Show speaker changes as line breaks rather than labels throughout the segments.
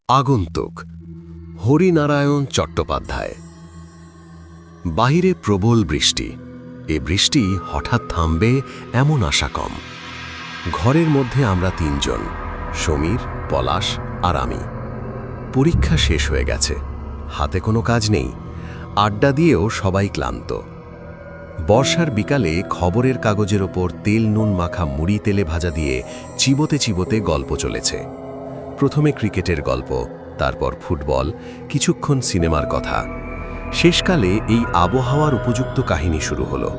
আগন্তুক হরিনারায়ণ চট্টোপাধ্যায়। বাহিরে প্রবল বৃষ্টি। এ বৃষ্টি হঠাৎ থামবে এমন আশা কম। ঘরের মধ্যে আমরা তিনজন, সমীর, পলাশ আর আমি। পরীক্ষা শেষ হয়ে গেছে, হাতে কোনো কাজ নেই, আড্ডা দিয়েও সবাই ক্লান্ত। বর্ষার বিকালে খবরের কাগজের ওপর তেল নুন মাখা মুড়ি তেলে ভাজা দিয়ে চিবোতে চিবোতে গল্প চলেছে। প্রথমে ক্রিকেটের গল্প, তারপর ফুটবল, কিছুক্ষণ সিনেমার কথা। শেষকালে এই আবহাওয়ার উপযুক্ত কাহিনী শুরু হলো,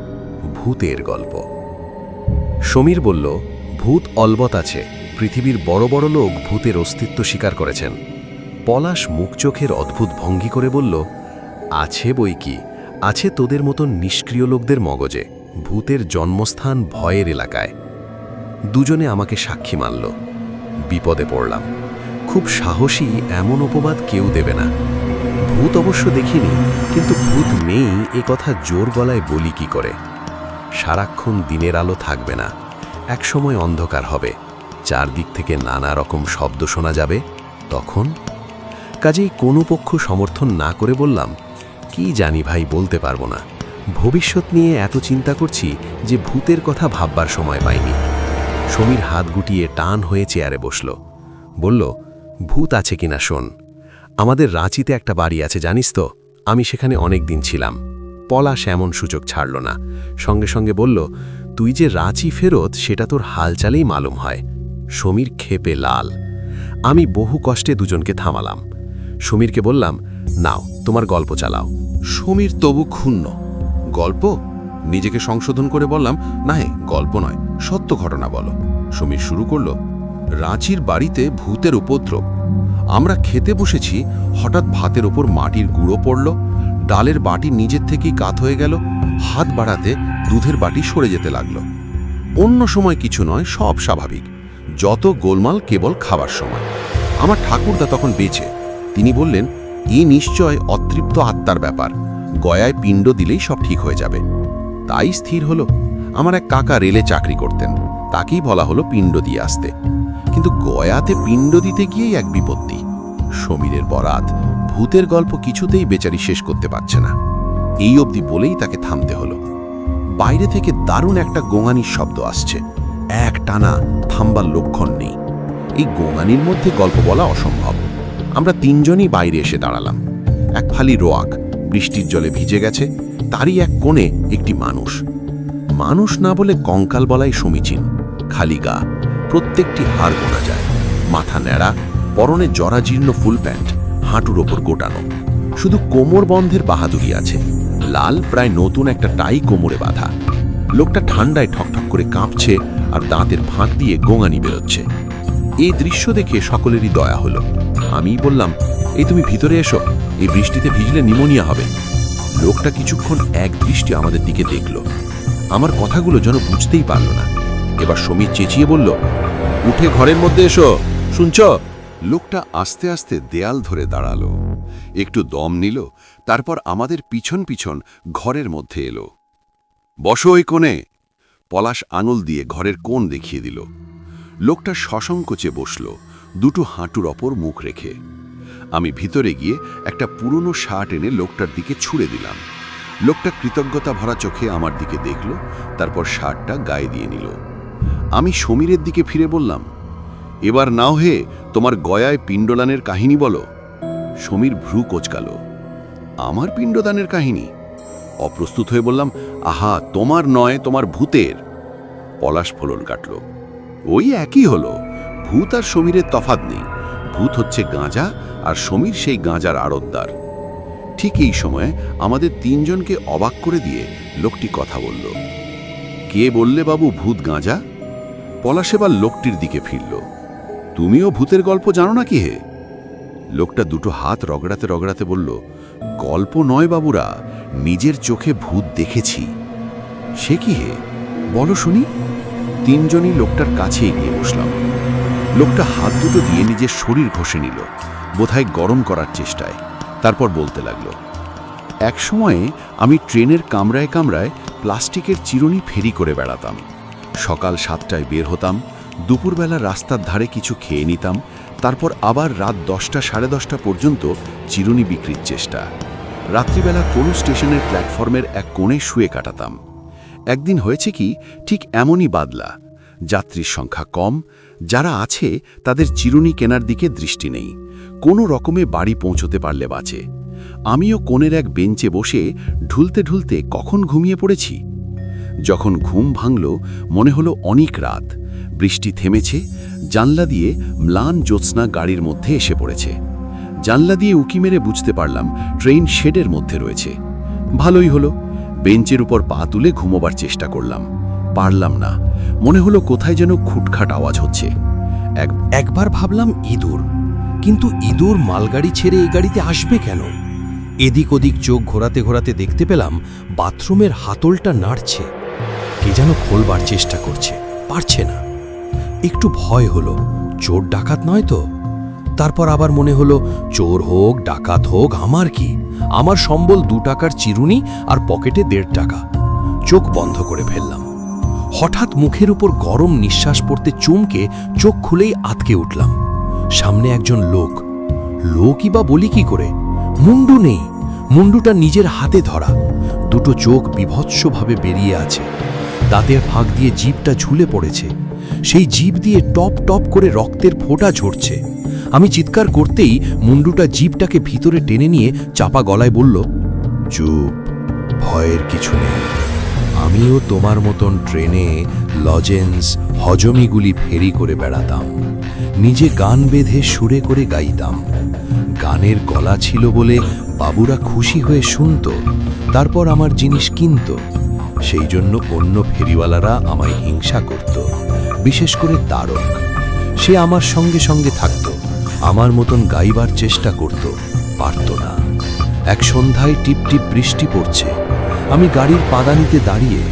ভূতের গল্প। সমীর বলল, ভূত অলবৎ আছে, পৃথিবীর বড় বড় লোক ভূতের অস্তিত্ব স্বীকার করেছেন। পলাশ মুখ চোখের অদ্ভুত ভঙ্গি করে বলল, আছে বই কি, আছে তোদের মতন নিষ্ক্রিয় লোকদের মগজে। ভূতের জন্মস্থান ভয়ের এলাকায়। দুজনে আমাকে সাক্ষী মানল। বিপদে পড়লাম। খুব সাহসী এমন অপবাদ কেউ দেবে না। ভূত অবশ্য দেখিনি, কিন্তু ভূত নেই এ কথা জোর গলায় বলি কি করে? সারাক্ষণ দিনের আলো থাকবে না, একসময় অন্ধকার হবে, চারদিক থেকে নানা রকম শব্দ শোনা যাবে। তখন কাজেই কোনো পক্ষ সমর্থন না করে বললাম, কি জানি ভাই, বলতে পারবো না। ভবিষ্যৎ নিয়ে এত চিন্তা করছি যে ভূতের কথা ভাববার সময় পাইনি। সমীর হাত গুটিয়ে টান হয়ে চেয়ারে বসল, বলল, ভূত আছে কিনা শোন। আমাদের রাঁচিতে একটা বাড়ি আছে জানিস তো, আমি সেখানে অনেক দিন ছিলাম। পলাশ এমন সুযোগ ছাড়ল না, সঙ্গে সঙ্গে বলল, তুই যে রাঁচি ফেরত সেটা তোর হালচালেই মালুম হয়। সমীর ক্ষেপে লাল। আমি বহু কষ্টে দুজনকে থামালাম। সমীরকে বললাম, নাও তোমার গল্প চালাও।
সমীর তবু ক্ষুণ্ণ। গল্প? নিজেকে সংশোধন করে বললাম, না হে, গল্প নয়, সত্য ঘটনা বলো। সমীর শুরু করল, রাঁচির বাড়িতে ভূতের উপদ্রব। আমরা খেতে বসেছি, হঠাৎ ভাতের ওপর মাটির গুঁড়ো পড়ল, ডালের বাটি নিজের থেকেই কাত হয়ে গেল, হাত বাড়াতে দুধের বাটি সরে যেতে লাগলো। অন্য সময় কিছু নয়, সব স্বাভাবিক, যত গোলমাল কেবল খাবার সময়। আমার ঠাকুরদা তখন বেঁচে, তিনি বললেন, নিশ্চয় অতৃপ্ত আত্মার ব্যাপার, গয়ায় পিণ্ড দিলেই সব ঠিক হয়ে যাবে। তাই স্থির হলো। আমার এক কাকা রেলে চাকরি করতেন, তাকেই বলা হলো পিণ্ড দিয়ে আসতে। কিন্তু গয়াতে পিণ্ড দিতে গিয়েই এক বিপত্তি। সমীরের বরাত, ভূতের গল্প কিছুতেই বেচারি শেষ করতে পারছে না। এই অবধি বলেই তাকে থামতে হলো। বাইরে থেকে দারুণ একটা গোঙানির শব্দ আসছে, এক টানা, থামবার লক্ষণ নেই। এই গোঙানির মধ্যে গল্প বলা অসম্ভব। আমরা তিনজনই বাইরে এসে দাঁড়ালাম। এক ফালি রোয়াক বৃষ্টির জলে ভিজে গেছে, তারই এক কোণে একটি মানুষ। মানুষ না বলে কঙ্কাল বলাই সমীচীন। খালি গা, প্রত্যেকটি হাড় গোনা যায়, মাথা ন্যাড়া, পরনে জরাজীর্ণ ফুল প্যান্ট, হাঁটুর ওপর গোটানো। শুধু কোমর বন্ধের বাহাদুরি আছে, লাল প্রায় নতুন একটা টাই কোমরে বাঁধা। লোকটা ঠান্ডায় ঠকঠক করে কাঁপছে আর দাঁতের ফাঁক দিয়ে গোঙানি বেরোচ্ছে। এই দৃশ্য দেখে সকলেরই দয়া হলো। আমিই বললাম, এই তুমি ভিতরে এসো, এই বৃষ্টিতে ভিজলে নিমোনিয়া হবে। লোকটা কিছুক্ষণ এক দৃষ্টি আমাদের দিকে দেখল, আমার কথাগুলো যেন বুঝতেই পারল না। এবার সমীর চেঁচিয়ে বলল, উঠে ঘরের মধ্যে এসো, শুনছ? লোকটা আস্তে আস্তে দেয়াল ধরে দাঁড়ালো, একটু দম নিল, তারপর আমাদের পিছন পিছন ঘরের মধ্যে এলো। বসো ওই কোণে। পলাশ আঙুল দিয়ে ঘরের কোণ দেখিয়ে দিল। লোকটা সসংকোচে বসল, দুটো হাঁটুর ওপর মুখ রেখে। আমি ভিতরে গিয়ে একটা পুরনো শার্ট এনে লোকটার দিকে ছুঁড়ে দিলাম। লোকটা কৃতজ্ঞতা ভরা চোখে আমার দিকে দেখল, তারপর শার্টটা গায়ে দিয়ে নিল। আমি সমীরের দিকে ফিরে বললাম, এবার নাও হে, তোমার গয়ায় পিণ্ডদানের কাহিনী বলো। সমীর ভ্রু কোচকাল। আমার পিণ্ডদানের কাহিনী? অপ্রস্তুত হয়ে বললাম, আহা, তোমার নয়, তোমার ভূতের। পলাশ ফলন কাটল। ওই একই হলো, ভূত আর সমীরের তফাৎ নেই। ভূত হচ্ছে গাঁজা, আর সমীর সেই গাঁজার আড়তদার। ঠিক এই সময় আমাদের তিনজনকে অবাক করে দিয়ে লোকটি কথা বলল, কে বললে বাবু ভূত গাঁজা? পলাশ এবার লোকটির দিকে ফিরল, তুমিও ভূতের গল্প জানো নাকি হে? লোকটা দুটো হাত রগড়াতে রগড়াতে বলল, গল্প নয় বাবুরা, নিজের চোখে ভূত দেখেছি। সে কি হে, বলো শুনি। তিনজনই লোকটার কাছে এগিয়ে বসলাম। লোকটা হাত দুটো দিয়ে নিজের শরীর ঘষে নিল, বোধহয় গরম করার চেষ্টায়। তারপর বলতে লাগলো, এক সময়ে আমি ট্রেনের কামরায় কামরায় প্লাস্টিকের চিরুনি ফেরি করে বেড়াতাম। সকাল 7টায় বের হতাম, দুপুরবেলা রাস্তার ধারে কিছু খেয়ে নিতাম, তারপর আবার রাত 10টা সাড়ে 10টা পর্যন্ত চিরুনি বিক্রির চেষ্টা। রাত্রিবেলা কোনো স্টেশনের প্ল্যাটফর্মের এক কোণে শুয়ে কাটাতাম। একদিন হয়েছে কি, ঠিক এমনই বাদলা। যাত্রীর সংখ্যা কম, যারা আছে তাদের চিরুনি কেনার দিকে দৃষ্টি নেই, কোনো রকমে বাড়ি পৌঁছতে পারলে বাঁচে। আমিও কোণের এক বেঞ্চে বসে ঢুলতে ঢুলতে কখন ঘুমিয়ে পড়েছি। যখন ঘুম ভাঙল, মনে হলো অনেক রাত, বৃষ্টি থেমেছে, জানলা দিয়ে ম্লান জ্যোৎস্না গাড়ির মধ্যে এসে পড়েছে। জানলা দিয়ে উকি মেরে বুঝতে পারলাম ট্রেন শেডের মধ্যে রয়েছে। ভালোই হলো, বেঞ্চের উপর পা তুলে ঘুমোবার চেষ্টা করলাম, পারলাম না। মনে হলো কোথায় যেন খুটখাট আওয়াজ হচ্ছে।
একবার ভাবলাম ইঁদুর, কিন্তু ইঁদুর মালগাড়ি ছেড়ে এই গাড়িতে আসবে কেন? এদিক ওদিক চোখ ঘোরাতে ঘোরাতে দেখতে পেলাম বাথরুমের হাতলটা নাড়ছে, কে যেন খোলবার চেষ্টা করছে, পারছে না। একটু ভয় হলো, চোর ডাকাত নয় তো? তারপর আবার মনে হলো চোর হোক ডাকাত হোক আমার কি, আমার সম্বল 2 টাকার চিরুনি আর পকেটে 1.5 টাকা। চোখ বন্ধ করে ফেললাম। হঠাৎ মুখের উপর গরম নিঃশ্বাস পড়তে চমকে চোখ খুলেই আতকে উঠলাম। সামনে একজন লোক, লোকই বা বলি কি করে, মুন্ডু নেই, মুন্ডুটা নিজের হাতে ধরা, দুটো চোখ বিভৎসভাবে বেরিয়ে আছে, দাঁতের ফাঁক দিয়ে জিভটা ঝুলে পড়েছে, সেই জিভ দিয়ে টপ টপ করে রক্তের ফোঁটা ঝরছে। আমি চিৎকার করতেই মুন্ডুটা জিভটাকে ভিতরে টেনে নিয়ে চাপা গলায় বলল, চুপ, ভয়ের কিছু নেই। আমিও তোমার মতন ট্রেনে লজেন্স হজমিগুলি ফেরি করে বেড়াতাম, নিজে গান বেঁধে সুরে করে গাইতাম। গানের গলা ছিল বলে বাবুরা খুশি হয়ে শুনত, তারপর আমার জিনিস কিনত। সেই জন্য অন্য ফেরিওয়ালারা আমায় হিংসা করত, বিশেষ করে তারক। সে আমার সঙ্গে সঙ্গে থাকত, আমার মতন গাইবার চেষ্টা করত, পারত না। এক সন্ধ্যায় টিপ টিপ বৃষ্টি পড়ছে, আমি গাড়ির পাদানিতে দাঁড়িয়ে,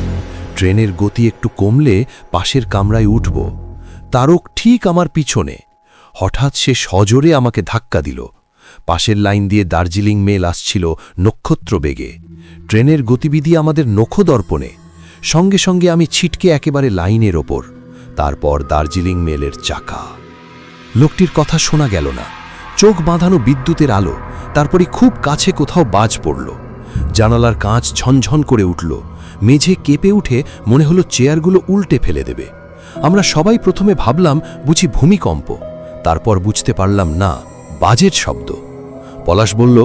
ট্রেনের গতি একটু কমলে পাশের কামরায় উঠব। তারক ঠিক আমার পিছনে। হঠাৎ সে সজোরে আমাকে ধাক্কা দিল। পাশের লাইন দিয়ে দার্জিলিং মেল আসছিল নক্ষত্র বেগে, ট্রেনের গতিবিধি আমাদের নখদর্পণে। সঙ্গে সঙ্গে আমি ছিটকে একেবারে লাইনের ওপর। তারপর দার্জিলিং মেলের চাকা। লোকটির কথা শোনা গেল না, চোখ বাঁধানো বিদ্যুতের আলো। তারপরে খুব কাছে কোথাও বাজ পড়ল, জানালার কাঁচ ঝনঝন করে উঠল, মেঝে কেঁপে উঠে মনে হলো চেয়ারগুলো উল্টে ফেলে দেবে। আমরা সবাই প্রথমে ভাবলাম বুঝি ভূমিকম্প, তারপর বুঝতে পারলাম না, বাজের শব্দ। পলাশ বলল,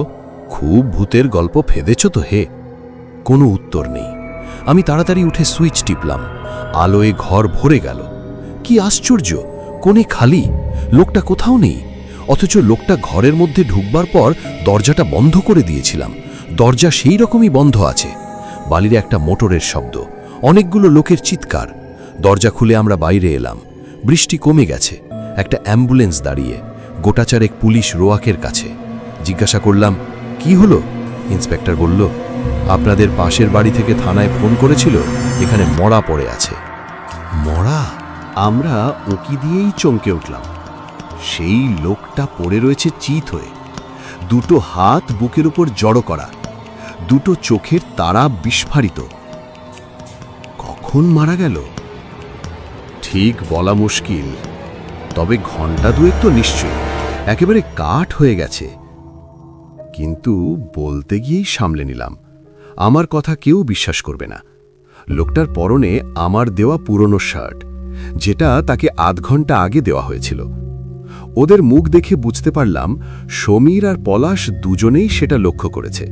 খুব ভূতের গল্প ফেদেছ তো হে। কোনো উত্তর নেই। আমি তাড়াতাড়ি উঠে সুইচ টিপলাম, আলোয় ঘর ভরে গেল। কি আশ্চর্য, কোণে খালি, লোকটা কোথাও নেই। অথচ লোকটা ঘরের মধ্যে ঢুকবার পর দরজাটা বন্ধ করে দিয়েছিলাম, দরজা সেই রকমই বন্ধ আছে। বালির একটা মোটরের শব্দ, অনেকগুলো লোকের চিৎকার। দরজা খুলে আমরা বাইরে এলাম। বৃষ্টি কমে গেছে, একটা অ্যাম্বুলেন্স দাঁড়িয়ে, গোটাচারেক পুলিশ রোয়াকের কাছে। জিজ্ঞাসা করলাম, কি হলো? ইন্সপেক্টর বলল, আপনাদের পাশের বাড়ি থেকে থানায় ফোন করেছিল, এখানে মরা পড়ে আছে। মরা?
আমরা উঁকি দিয়েই চমকে উঠলাম। সেই লোকটা পড়ে রয়েছে চিত হয়ে, দুটো হাত বুকের উপর জড়ো করা, দুটো চোখের তারা বিস্ফারিত। কখন মারা গেল ঠিক বলা মুশকিল, তবে ঘন্টা দুয়েক তো নিশ্চয়ই, একেবারে কাঠ হয়ে গেছে। কিন্তু বলতে গিয়েই সামলে নিলাম, আমার কথা কেউ বিশ্বাস করবে না। লোকটার পরনে আমার দেওয়া পুরনো শার্ট, যেটা তাকে আধ ঘন্টা আগে দেওয়া হয়েছিল। ওদের মুখ দেখে বুঝতে পারলাম সমীর আর পলাশ দুজনেই সেটা লক্ষ্য করেছে।